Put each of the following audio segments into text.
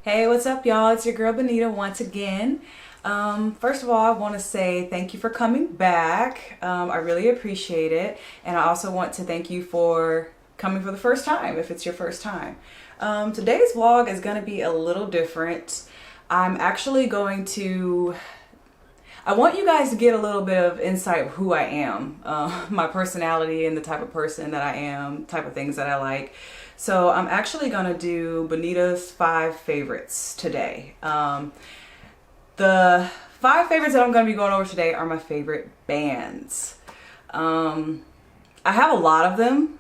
Hey, what's up, y'all? It's your girl Benita once again. First of all, I want to say thank you for coming back. I really appreciate it. And I also want to thank you for coming for the first time, if it's your first time. Today's vlog is going to be a little different. I'm actually going to... I want you guys to get a little bit of insight of who I am, my personality and the type of person that I am, type of things that I like. So I'm actually going to do Benita's 5 favorites today. The 5 favorites that I'm going to be going over today are my favorite bands. I have a lot of them,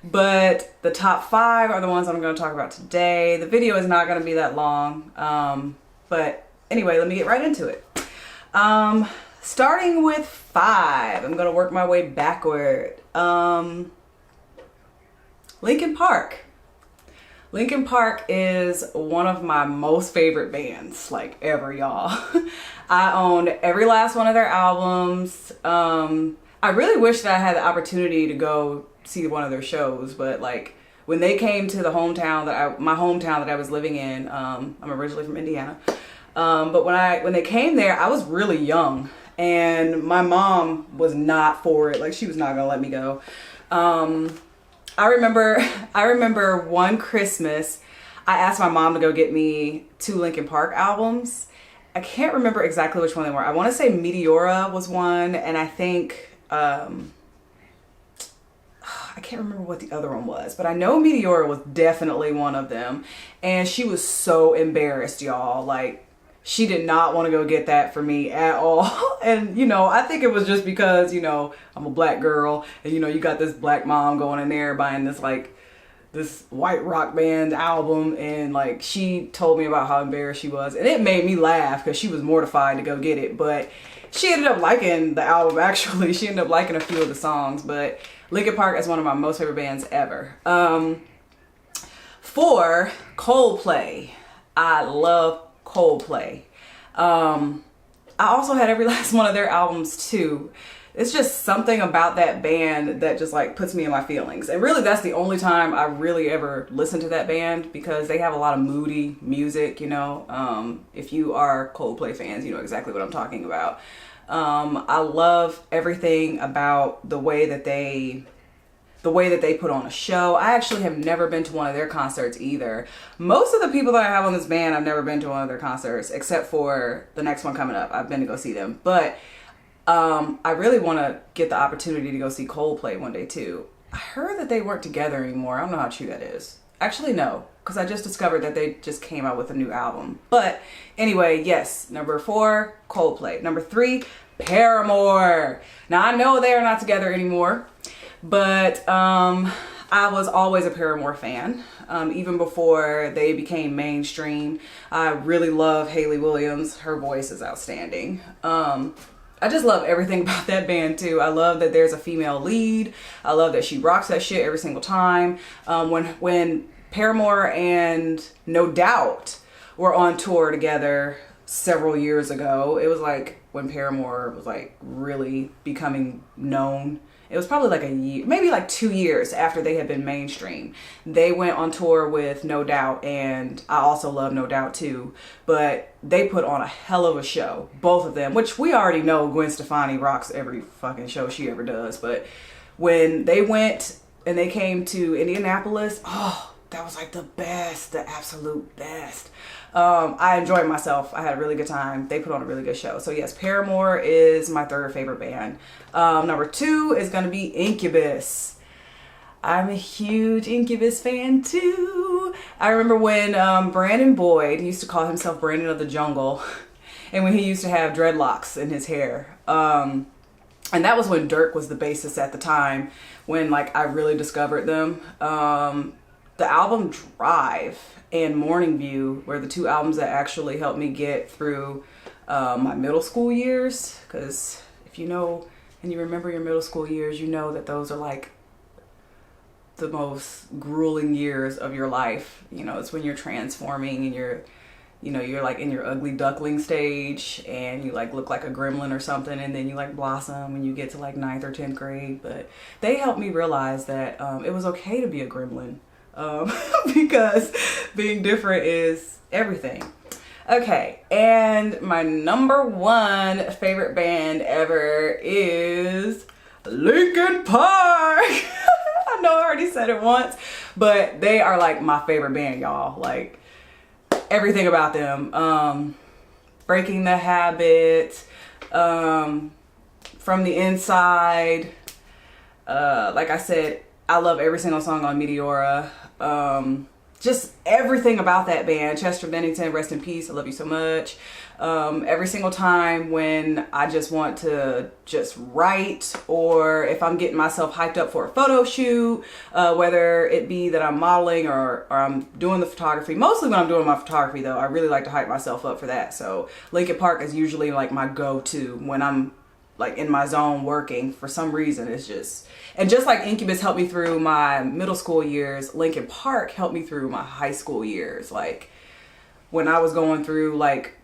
but the top 5 are the ones I'm going to talk about today. The video is not going to be that long, but anyway, let me get right into it. Starting with 5, I'm going to work my way backward. Linkin Park. Linkin Park is one of my most favorite bands, like ever, y'all. I own every last one of their albums. I really wish that I had the opportunity to go see one of their shows, but like when they came to the hometown my hometown that I was living in, I'm originally from Indiana. But when they came there, I was really young, and my mom was not for it. Like, she was not gonna let me go. I remember one Christmas, I asked my mom to go get me 2 Linkin Park albums. I can't remember exactly which one they were. I want to say Meteora was one, and I think I can't remember what the other one was, but I know Meteora was definitely one of them. And she was so embarrassed, y'all. Like, she did not want to go get that for me at all. And, you know, I think it was just because, you know, I'm a black girl and, you know, you got this black mom going in there buying this, like, this white rock band album. And, like, she told me about how embarrassed she was. And it made me laugh because she was mortified to go get it. But she ended up liking the album, actually. She ended up liking a few of the songs. But Linkin Park is one of my most favorite bands ever. 4, Coldplay. I love Coldplay. I also had every last one of their albums too. It's just something about that band that just like puts me in my feelings. And really that's the only time I really ever listen to that band, because they have a lot of moody music, you know. If you are Coldplay fans, you know exactly what I'm talking about. I love everything about the way that they put on a show. I actually have never been to one of their concerts either. Most of the people that I have on this band, I've never been to one of their concerts, except for the next one coming up. I've been to go see them. But I really want to get the opportunity to go see Coldplay one day too. I heard that they weren't together anymore. I don't know how true that is. Actually, no, because I just discovered that they just came out with a new album. But anyway, yes, number 4, Coldplay. Number 3, Paramore. Now, I know they are not together anymore, but I was always a Paramore fan, even before they became mainstream. I really love Hayley Williams. Her voice is outstanding. I just love everything about that band too. I love that there's a female lead. I love that she rocks that shit every single time. When Paramore and No Doubt were on tour together several years ago, it was like when Paramore was like really becoming known. It was probably like a year, maybe like 2 years after they had been mainstream. They went on tour with No Doubt, and I also love No Doubt too. But they put on a hell of a show, both of them, which we already know Gwen Stefani rocks every fucking show she ever does. But when they went and they came to Indianapolis, oh, that was like the best, the absolute best. I enjoyed myself. I had a really good time. They put on a really good show. So yes, Paramore is my 3rd favorite band. Number 2 is going to be Incubus. I'm a huge Incubus fan too. I remember when Brandon Boyd, he used to call himself Brandon of the Jungle, and when he used to have dreadlocks in his hair. And that was when Dirk was the bassist at the time, when like I really discovered them. The album Drive and Morning View were the 2 albums that actually helped me get through my middle school years. Because if you know and you remember your middle school years, you know that those are like the most grueling years of your life. You know, it's when you're transforming and you're like in your ugly duckling stage, and you like look like a gremlin or something, and then you like blossom when you get to like 9th or 10th grade. But they helped me realize that it was okay to be a gremlin. because being different is everything. Okay, and my number one favorite band ever is Linkin Park. I know I already said it once, but they are like my favorite band, y'all. Like everything about them. Breaking the Habit, From the Inside. Like I said, I love every single song on Meteora. Just everything about that band. Chester Bennington, rest in peace. I love you so much. Every single time when I just want to just write, or if I'm getting myself hyped up for a photo shoot, whether it be that I'm modeling or I'm doing the photography. Mostly when I'm doing my photography though, I really like to hype myself up for that. So Linkin Park is usually like my go-to when I'm like in my zone working. For some reason, it's just, and just like Incubus helped me through my middle school years, Linkin Park helped me through my high school years. Like when I was going through like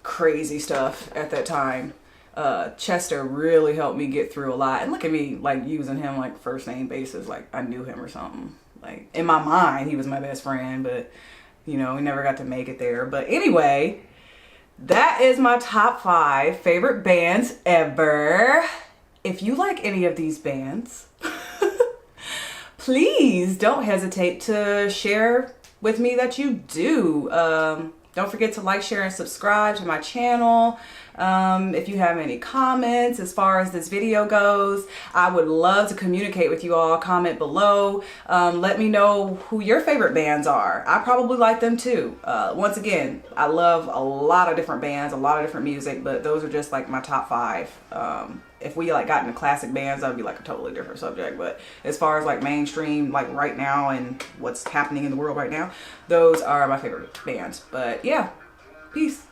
crazy stuff at that time, Chester really helped me get through a lot. And look at me like using him like first name basis, like I knew him or something. Like in my mind, he was my best friend, but you know, we never got to make it there. But anyway, that is my top 5 favorite bands ever. If you like any of these bands, please don't hesitate to share with me that you do. Don't forget to like, share, and subscribe to my channel. If you have any comments as far as this video goes, I would love to communicate with you all. Comment below. Let me know who your favorite bands are. I probably like them too. Once again, I love a lot of different bands, a lot of different music, but those are just like my top 5. If we like got into classic bands, that would be like a totally different subject. But as far as like mainstream, like right now and what's happening in the world right now, those are my favorite bands. But yeah, peace.